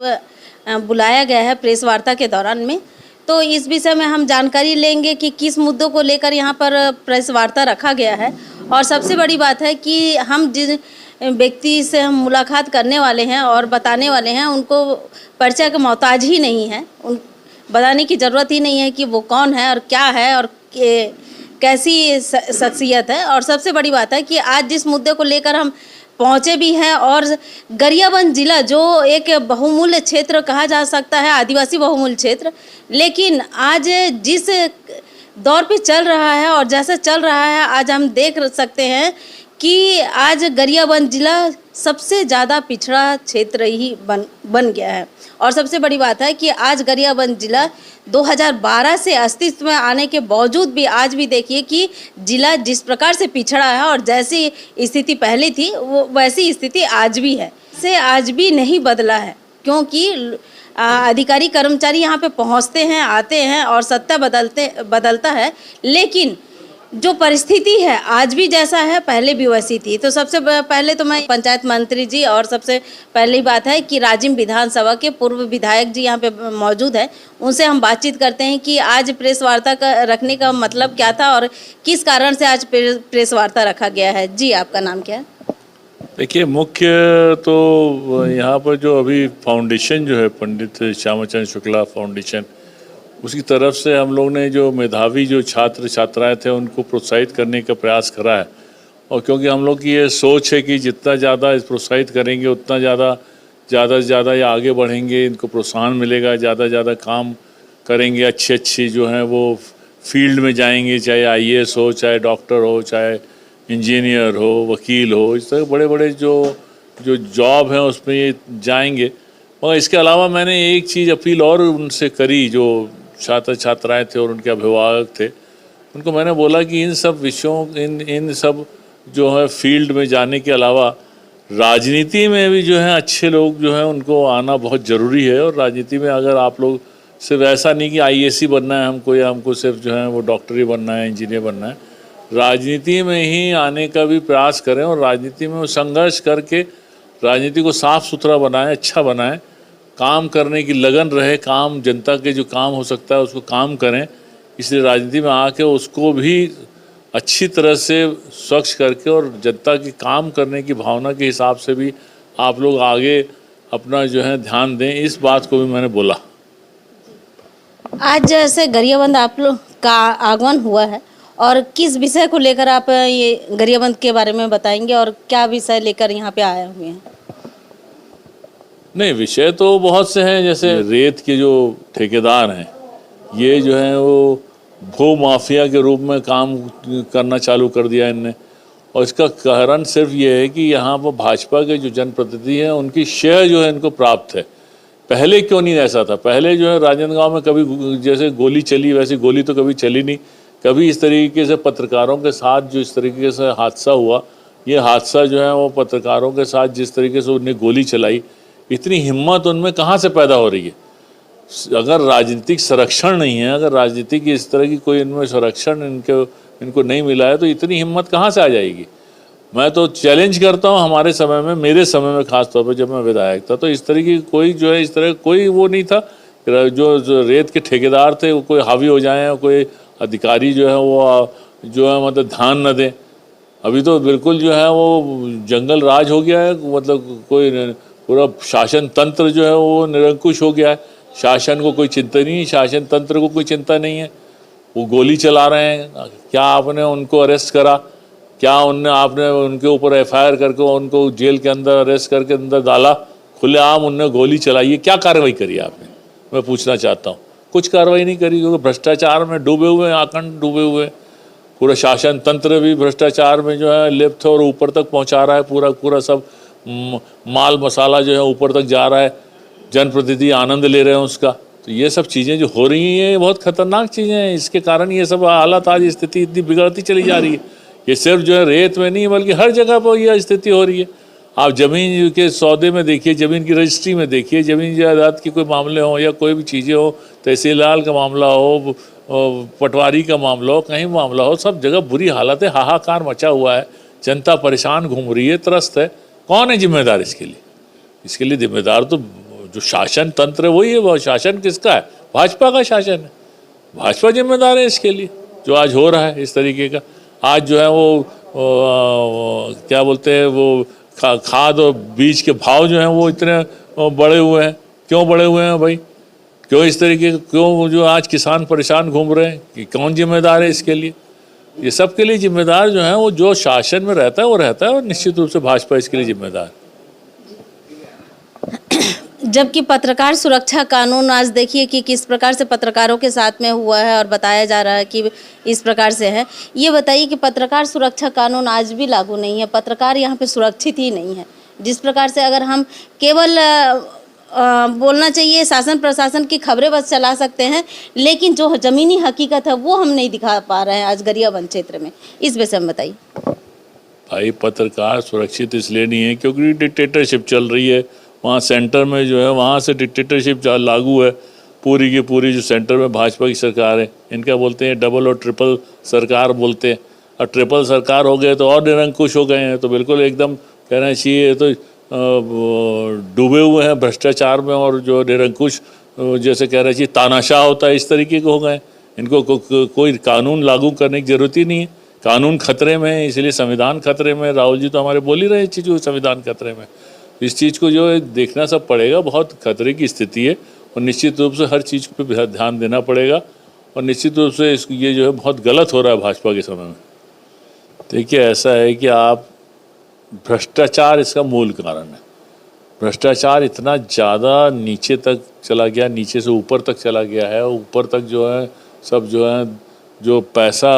बुलाया गया है प्रेस वार्ता के दौरान में। तो इस विषय में हम जानकारी लेंगे कि किस मुद्दों को लेकर यहाँ पर प्रेस वार्ता रखा गया है। और सबसे बड़ी बात है कि हम जिस व्यक्ति से हम मुलाकात करने वाले हैं और बताने वाले हैं, उनको परिचय का मोहताज ही नहीं है, उन बताने की ज़रूरत ही नहीं है कि वो कौन है और क्या है और कैसी शख्सियत है। और सबसे बड़ी बात है कि आज जिस मुद्दे को लेकर हम पहुँचे भी हैं, और गरियाबंद जिला जो एक बहुमूल्य क्षेत्र कहा जा सकता है, आदिवासी बहुमूल्य क्षेत्र, लेकिन आज जिस दौर पे चल रहा है और जैसा चल रहा है, आज हम देख सकते हैं कि आज गरियाबंद जिला सबसे ज़्यादा पिछड़ा क्षेत्र ही बन गया है। और सबसे बड़ी बात है कि आज गरियाबंद जिला 2012 से अस्तित्व में आने के बावजूद भी आज भी देखिए कि जिला जिस प्रकार से पिछड़ा है और जैसी स्थिति पहले थी वो वैसी स्थिति आज भी है, से आज भी नहीं बदला है। क्योंकि अधिकारी कर्मचारी यहाँ पे पहुँचते हैं, आते हैं और सत्ता बदलता है, लेकिन जो परिस्थिति है आज भी जैसा है पहले भी वैसी थी। तो सबसे पहले तो मैं पंचायत मंत्री जी, और सबसे पहली बात है कि राजिम विधानसभा के पूर्व विधायक जी यहाँ पे मौजूद हैं, उनसे हम बातचीत करते हैं कि आज प्रेस वार्ता का रखने का मतलब क्या था और किस कारण से आज प्रेस वार्ता रखा गया है। जी, आपका नाम क्या है? देखिए, मुख्य तो यहाँ पर जो अभी फाउंडेशन जो है पंडित श्यामाचरण शुक्ला फाउंडेशन, उसकी तरफ से हम लोग ने जो मेधावी जो छात्र छात्राएं थे उनको प्रोत्साहित करने का प्रयास करा है। और क्योंकि हम लोग की ये सोच है कि जितना ज़्यादा इस प्रोत्साहित करेंगे उतना ज़्यादा से ज़्यादा ये आगे बढ़ेंगे, इनको प्रोत्साहन मिलेगा, ज़्यादा से ज़्यादा काम करेंगे, अच्छी जो हैं वो फील्ड में जाएंगे, चाहे IAS हो, चाहे डॉक्टर हो, चाहे इंजीनियर हो, वकील हो, इस तरह बड़े बड़े जो जॉब हैं उसमें ये जाएंगे। मगर इसके अलावा मैंने एक चीज़ अपील और उनसे करी, जो छात्र छात्राएं थे और उनके अभिभावक थे, उनको मैंने बोला कि इन सब विषयों इन सब जो है फील्ड में जाने के अलावा राजनीति में भी जो है अच्छे लोग जो हैं उनको आना बहुत ज़रूरी है। और राजनीति में अगर आप लोग सिर्फ ऐसा नहीं कि IAS बनना है हमको, या हमको सिर्फ जो है वो डॉक्टर ही बनना है, इंजीनियर बनना है, राजनीति में ही आने का भी प्रयास करें और राजनीति में संघर्ष करके राजनीति को साफ़ सुथरा बनाएं, अच्छा बनाएं, काम करने की लगन रहे, काम जनता के जो काम हो सकता है उसको काम करें। इसलिए राजनीति में आके उसको भी अच्छी तरह से स्वच्छ करके और जनता की काम करने की भावना के हिसाब से भी आप लोग आगे अपना जो है ध्यान दें, इस बात को भी मैंने बोला। आज जैसे गरियाबंद आप लोग का आगमन हुआ है, और किस विषय को लेकर आप ये गरियाबंद के बारे में बताएंगे और क्या विषय लेकर यहाँ पे आए हुए हैं? नहीं, विषय तो बहुत से हैं। जैसे रेत के जो ठेकेदार हैं, ये जो है वो भू माफिया के रूप में काम करना चालू कर दिया इनने। और इसका कारण सिर्फ ये है कि यहाँ पर भाजपा के जो जनप्रतिनिधि हैं उनकी शेयर जो है इनको प्राप्त है। पहले क्यों नहीं ऐसा था? पहले जो है राजनांदगांव में कभी जैसे गोली चली वैसी गोली तो कभी चली नहीं। कभी इस तरीके से पत्रकारों के साथ जो इस तरीके से हादसा हुआ, ये हादसा जो है वो पत्रकारों के साथ जिस तरीके से उन्हें गोली चलाई, इतनी हिम्मत उनमें कहाँ से पैदा हो रही है? अगर राजनीतिक संरक्षण नहीं है, अगर राजनीति की इस तरह की कोई इनमें संरक्षण इनको नहीं मिला है, तो इतनी हिम्मत कहाँ से आ जाएगी? मैं तो चैलेंज करता हूँ, हमारे समय में, मेरे समय में खास तौर पर जब मैं विधायक था, तो इस तरह की कोई जो है इस तरह कोई वो नहीं था जो रेत के ठेकेदार थे वो कोई हावी हो जाएं, कोई अधिकारी जो है वो जो है मतलब ध्यान न दें। अभी तो बिल्कुल जो है वो जंगल राज हो गया है, मतलब कोई पूरा शासन तंत्र जो है वो निरंकुश हो गया है। शासन को कोई चिंता नहीं, शासन तंत्र को कोई चिंता नहीं है। वो गोली चला रहे हैं। क्या आपने उनको अरेस्ट करा? क्या आपने उनके ऊपर FIR करके उनको जेल के अंदर अरेस्ट करके अंदर डाला? खुलेआम उनने गोली चलाई है, क्या कार्रवाई करी आपने? मैं पूछना चाहता हूँ। कुछ कार्रवाई नहीं करी, क्योंकि भ्रष्टाचार में डूबे हुए हैं, आखंड डूबे हुए हैं। पूरा शासन तंत्र भी भ्रष्टाचार में जो है लिप्त है और ऊपर तक पहुँचा रहा है। पूरा सब माल मसाला जो है ऊपर तक जा रहा है, जनप्रतिनिधि आनंद ले रहे हैं उसका। तो ये सब चीज़ें जो हो रही हैं ये बहुत खतरनाक चीज़ें हैं। इसके कारण ये सब हालत, आज स्थिति इतनी बिगड़ती चली जा रही है। ये सिर्फ जो है रेत में नहीं बल्कि हर जगह पर यह स्थिति हो रही है। आप ज़मीन के सौदे में देखिए, ज़मीन की रजिस्ट्री में देखिए, ज़मीन जायदाद के कोई मामले हों या कोई भी चीज़ें हो, तहसीलदार का मामला हो, पटवारी का मामला हो, कहीं मामला हो, सब जगह बुरी हालत है, हाहाकार मचा हुआ है। जनता परेशान घूम रही है, त्रस्त है। कौन है जिम्मेदार इसके लिए? इसके लिए जिम्मेदार तो जो शासन तंत्र है वही है। वो शासन किसका है? भाजपा का शासन है। भाजपा जिम्मेदार है इसके लिए जो आज हो रहा है इस तरीके का। आज जो है वो क्या बोलते हैं वो खाद और बीज के भाव जो हैं वो इतने बढ़े हुए हैं। क्यों बढ़े हुए हैं भाई? क्यों इस तरीके क्यों जो आज किसान परेशान घूम रहे हैं? कि कौन जिम्मेदार है इसके लिए? ये सब के लिए जिम्मेदार जो है वो जो शासन में रहता है वो रहता है, और निश्चित रूप से भाजपा इसके लिए जिम्मेदार है। जबकि पत्रकार सुरक्षा कानून आज देखिए कि किस प्रकार से पत्रकारों के साथ में हुआ है और बताया जा रहा है कि इस प्रकार से है। ये बताइए कि पत्रकार सुरक्षा कानून आज भी लागू नहीं है, पत्रकार यहाँ पे सुरक्षित ही नहीं है। जिस प्रकार से अगर हम केवल बोलना चाहिए शासन प्रशासन की खबरें बस चला सकते हैं, लेकिन जो ज़मीनी हकीकत है वो हम नहीं दिखा पा रहे हैं आज गरियाबंद क्षेत्र में। इस विषय में बताइए। भाई पत्रकार सुरक्षित इसलिए नहीं है क्योंकि डिक्टेटरशिप चल रही है वहाँ सेंटर में, जो है वहाँ से डिक्टेटरशिप लागू है पूरी की पूरी। जो सेंटर में भाजपा की सरकार है, इनका बोलते हैं डबल और ट्रिपल सरकार बोलते हैं, और ट्रिपल सरकार हो गए तो और निरंकुश हो गए हैं। तो बिल्कुल एकदम कहना चाहिए तो डूबे हुए हैं भ्रष्टाचार में, और जो निरंकुश जैसे कहना चाहिए तानाशाह होता है इस तरीके के हो गए। इनको कोई कानून लागू करने की ज़रूरत ही नहीं है। कानून खतरे में है, इसलिए संविधान खतरे में। राहुल जी तो हमारे बोल ही रहे चीज़ को संविधान खतरे में। इस चीज़ को जो है देखना सब पड़ेगा। बहुत खतरे की स्थिति है और निश्चित रूप से हर चीज़ पे ध्यान देना पड़ेगा, और निश्चित रूप से ये जो है बहुत गलत हो रहा है भाजपा के समय में। देखिए ऐसा है कि आप भ्रष्टाचार इसका मूल कारण है। भ्रष्टाचार इतना ज़्यादा नीचे तक चला गया, नीचे से ऊपर तक चला गया है। ऊपर तक जो है सब जो है जो पैसा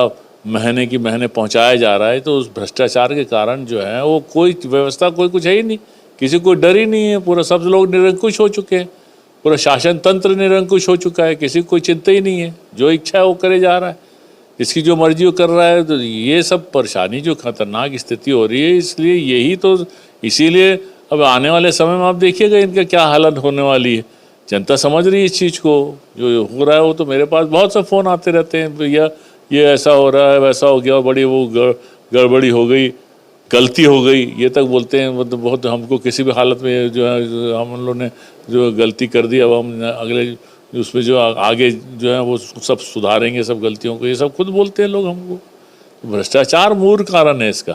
महीने की महीने पहुंचाया जा रहा है, तो उस भ्रष्टाचार के कारण जो है वो कोई व्यवस्था कोई कुछ है ही नहीं, किसी को डर ही नहीं है। पूरा सब लोग निरंकुश हो चुके हैं, पूरा शासन तंत्र निरंकुश हो चुका है, किसी को कोई चिंता ही नहीं है। जो इच्छा है वो करे जा रहा है, इसकी जो मर्जी वो कर रहा है। तो ये सब परेशानी जो खतरनाक स्थिति हो रही है, इसलिए यही तो इसीलिए अब आने वाले समय में आप देखिएगा इनका क्या हालत होने वाली है। जनता समझ रही है इस चीज़ को, जो हो रहा है वो तो मेरे पास बहुत से फ़ोन आते रहते हैं, भैया ये ऐसा हो रहा है, वैसा हो गया, बड़ी वो गड़बड़ी हो गई, गलती हो गई, ये तक बोलते हैं। मतलब बहुत हमको किसी भी हालत में जो है हम लोग ने जो गलती कर दी, अब हम अगले उसमें जो आगे जो है वो सब सुधारेंगे सब गलतियों को, ये सब खुद बोलते हैं लोग हमको। भ्रष्टाचार मूल कारण है इसका।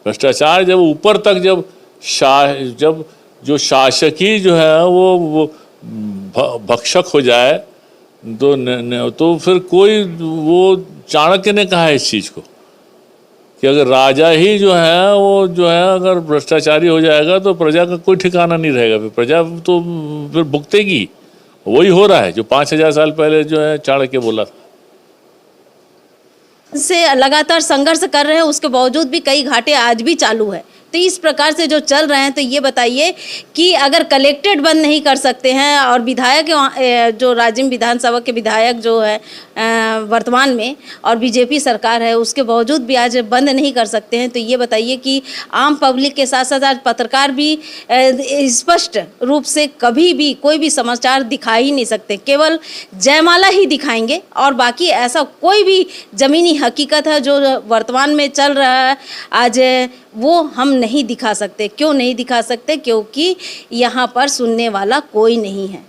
भ्रष्टाचार जब ऊपर तक जब जो शासक ही जो है वो भक्षक हो जाए तो फिर कोई वो चाणक्य ने कहा है इस चीज़ को कि अगर राजा ही जो है वो जो है अगर भ्रष्टाचारी हो जाएगा तो प्रजा का कोई ठिकाना नहीं रहेगा, फिर प्रजा तो फिर भुगतेगी। वही हो रहा है जो 5000 साल पहले जो है चाणक्य बोला था। से लगातार संघर्ष कर रहे हैं, उसके बावजूद भी कई घाटे आज भी चालू है। तो इस प्रकार से जो चल रहे हैं, तो ये बताइए कि अगर कलेक्ट्रेट बंद नहीं कर सकते हैं और विधायक जो राजिम विधानसभा के विधायक जो है वर्तमान में और बीजेपी सरकार है, उसके बावजूद भी आज बंद नहीं कर सकते हैं, तो ये बताइए कि आम पब्लिक के साथ साथ आज पत्रकार भी स्पष्ट रूप से कभी भी कोई भी समाचार दिखा ही नहीं सकते, केवल जयमाला ही दिखाएंगे और बाकी ऐसा कोई भी ज़मीनी हकीकत है जो वर्तमान में चल रहा है आज वो हम नहीं दिखा सकते। क्यों नहीं दिखा सकते? क्योंकि यहाँ पर सुनने वाला कोई नहीं है।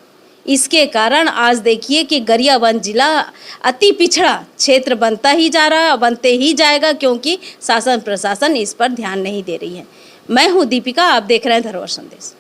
इसके कारण आज देखिए कि गरियाबंद जिला अति पिछड़ा क्षेत्र बनता ही जा रहा है और बनते ही जाएगा, क्योंकि शासन प्रशासन इस पर ध्यान नहीं दे रही है। मैं हूँ दीपिका, आप देख रहे हैं धरोहर संदेश।